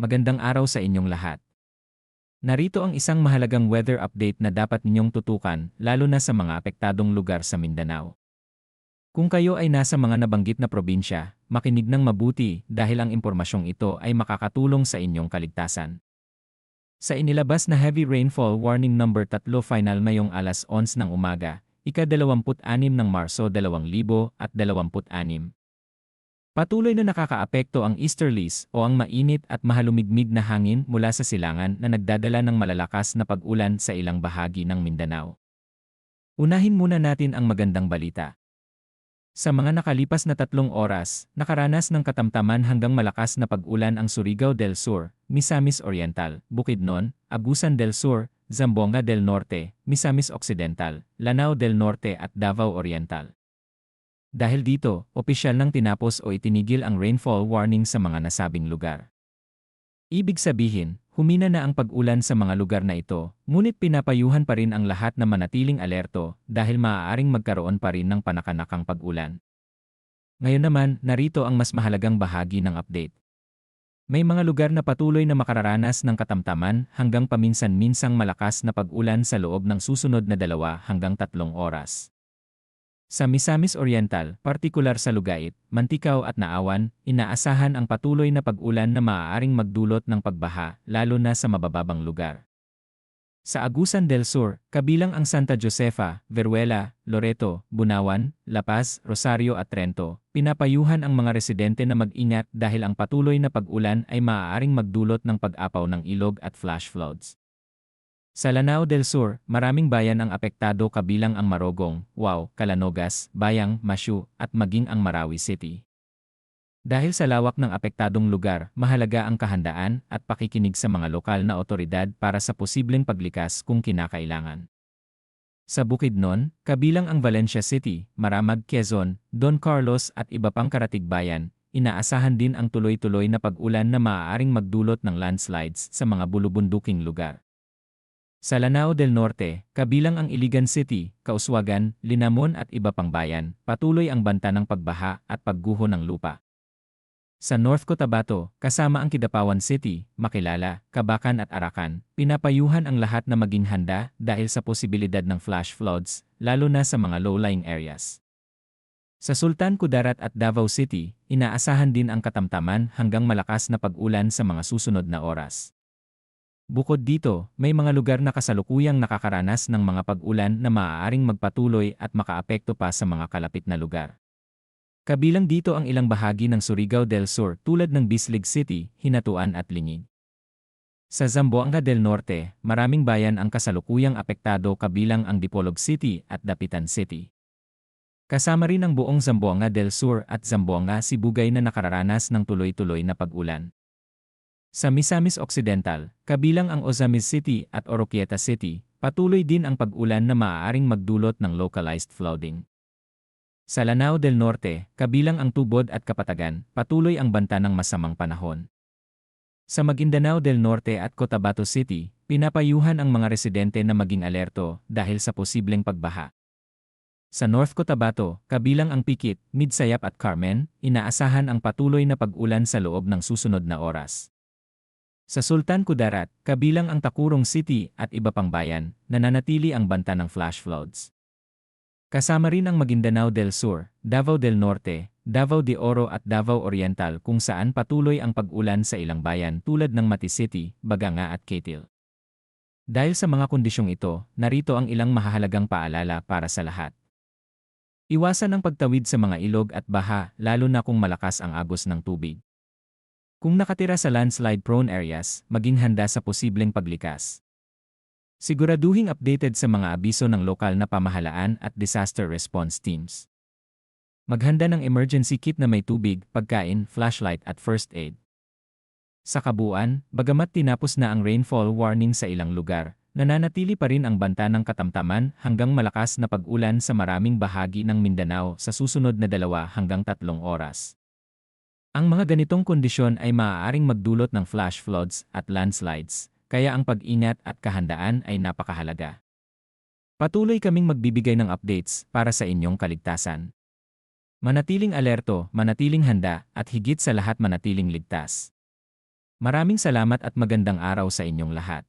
Magandang araw sa inyong lahat. Narito ang isang mahalagang weather update na dapat ninyong tutukan, lalo na sa mga apektadong lugar sa Mindanao. Kung kayo ay nasa mga nabanggit na probinsya, makinig ng mabuti dahil ang impormasyong ito ay makakatulong sa inyong kaligtasan. Sa inilabas na Heavy Rainfall Warning number 3 final ngayong alas 11 ng umaga, ika-26 ng Marso 2026. Patuloy na nakakaapekto ang easterlies o ang mainit at mahalumigmig na hangin mula sa silangan na nagdadala ng malalakas na pag-ulan sa ilang bahagi ng Mindanao. Unahin muna natin ang magandang balita. Sa mga nakalipas na 3 oras, nakaranas ng katamtaman hanggang malakas na pag-ulan ang Surigao del Sur, Misamis Oriental, Bukidnon, Agusan del Sur, Zamboanga del Norte, Misamis Occidental, Lanao del Norte at Davao Oriental. Dahil dito, opisyal nang tinapos o itinigil ang rainfall warning sa mga nasabing lugar. Ibig sabihin, humina na ang pag-ulan sa mga lugar na ito, ngunit pinapayuhan pa rin ang lahat na manatiling alerto dahil maaaring magkaroon pa rin ng panakanakang pag-ulan. Ngayon naman, narito ang mas mahalagang bahagi ng update. May mga lugar na patuloy na makararanas ng katamtaman hanggang paminsan-minsang malakas na pag-ulan sa loob ng susunod na 2 hanggang 3 oras. Sa Misamis Oriental, partikular sa Lugait, Mantikao at Naawan, inaasahan ang patuloy na pag-ulan na maaaring magdulot ng pagbaha, lalo na sa mabababang lugar. Sa Agusan del Sur, kabilang ang Santa Josefa, Veruela, Loreto, Bunawan, La Paz, Rosario at Trento, pinapayuhan ang mga residente na mag-ingat dahil ang patuloy na pag-ulan ay maaaring magdulot ng pag-apaw ng ilog at flash floods. Sa Lanao del Sur, maraming bayan ang apektado kabilang ang Marogong, Wao, Calanogas, Bayang, Mashu, at maging ang Marawi City. Dahil sa lawak ng apektadong lugar, mahalaga ang kahandaan at pakikinig sa mga lokal na otoridad para sa posibleng paglikas kung kinakailangan. Sa Bukidnon, kabilang ang Valencia City, Maramag, Quezon, Don Carlos at iba pang karatigbayan, inaasahan din ang tuloy-tuloy na pag-ulan na maaaring magdulot ng landslides sa mga bulubunduking lugar. Sa Lanao del Norte, kabilang ang Iligan City, Kauswagan, Linamon at iba pang bayan, patuloy ang banta ng pagbaha at pagguho ng lupa. Sa North Cotabato, kasama ang Kidapawan City, Makilala, Kabakan at Arakan, pinapayuhan ang lahat na maging handa dahil sa posibilidad ng flash floods, lalo na sa mga low-lying areas. Sa Sultan Kudarat at Davao City, inaasahan din ang katamtaman hanggang malakas na pag-ulan sa mga susunod na oras. Bukod dito, may mga lugar na kasalukuyang nakakaranas ng mga pag-ulan na maaaring magpatuloy at makaapekto pa sa mga kalapit na lugar. Kabilang dito ang ilang bahagi ng Surigao del Sur tulad ng Bislig City, Hinatuan at Liñig. Sa Zamboanga del Norte, maraming bayan ang kasalukuyang apektado kabilang ang Dipolog City at Dapitan City. Kasama rin ang buong Zamboanga del Sur at Zamboanga Sibugay na nakararanas ng tuloy-tuloy na pag-ulan. Sa Misamis Occidental, kabilang ang Ozamis City at Oroquieta City, patuloy din ang pag-ulan na maaaring magdulot ng localized flooding. Sa Lanao del Norte, kabilang ang Tubod at Kapatagan, patuloy ang banta ng masamang panahon. Sa Maguindanao del Norte at Cotabato City, pinapayuhan ang mga residente na maging alerto dahil sa posibleng pagbaha. Sa North Cotabato, kabilang ang Pikit, Midsayap at Carmen, inaasahan ang patuloy na pag-ulan sa loob ng susunod na oras. Sa Sultan Kudarat, kabilang ang Tacurong City at iba pang bayan, nananatili ang banta ng flash floods. Kasama rin ang Maguindanao del Sur, Davao del Norte, Davao de Oro at Davao Oriental kung saan patuloy ang pag-ulan sa ilang bayan tulad ng Mati City, Baganga at Quetil. Dahil sa mga kondisyong ito, narito ang ilang mahahalagang paalala para sa lahat. Iwasan ang pagtawid sa mga ilog at baha lalo na kung malakas ang agos ng tubig. Kung nakatira sa landslide-prone areas, maging handa sa posibleng paglikas. Siguraduhing updated sa mga abiso ng lokal na pamahalaan at disaster response teams. Maghanda ng emergency kit na may tubig, pagkain, flashlight at first aid. Sa kabuuan, bagamat tinapos na ang rainfall warning sa ilang lugar, nananatili pa rin ang banta ng katamtaman hanggang malakas na pag-ulan sa maraming bahagi ng Mindanao sa susunod na 2 hanggang 3 oras. Ang mga ganitong kondisyon ay maaaring magdulot ng flash floods at landslides, kaya ang pag-ingat at kahandaan ay napakahalaga. Patuloy kaming magbibigay ng updates para sa inyong kaligtasan. Manatiling alerto, manatiling handa, at higit sa lahat manatiling ligtas. Maraming salamat at magandang araw sa inyong lahat.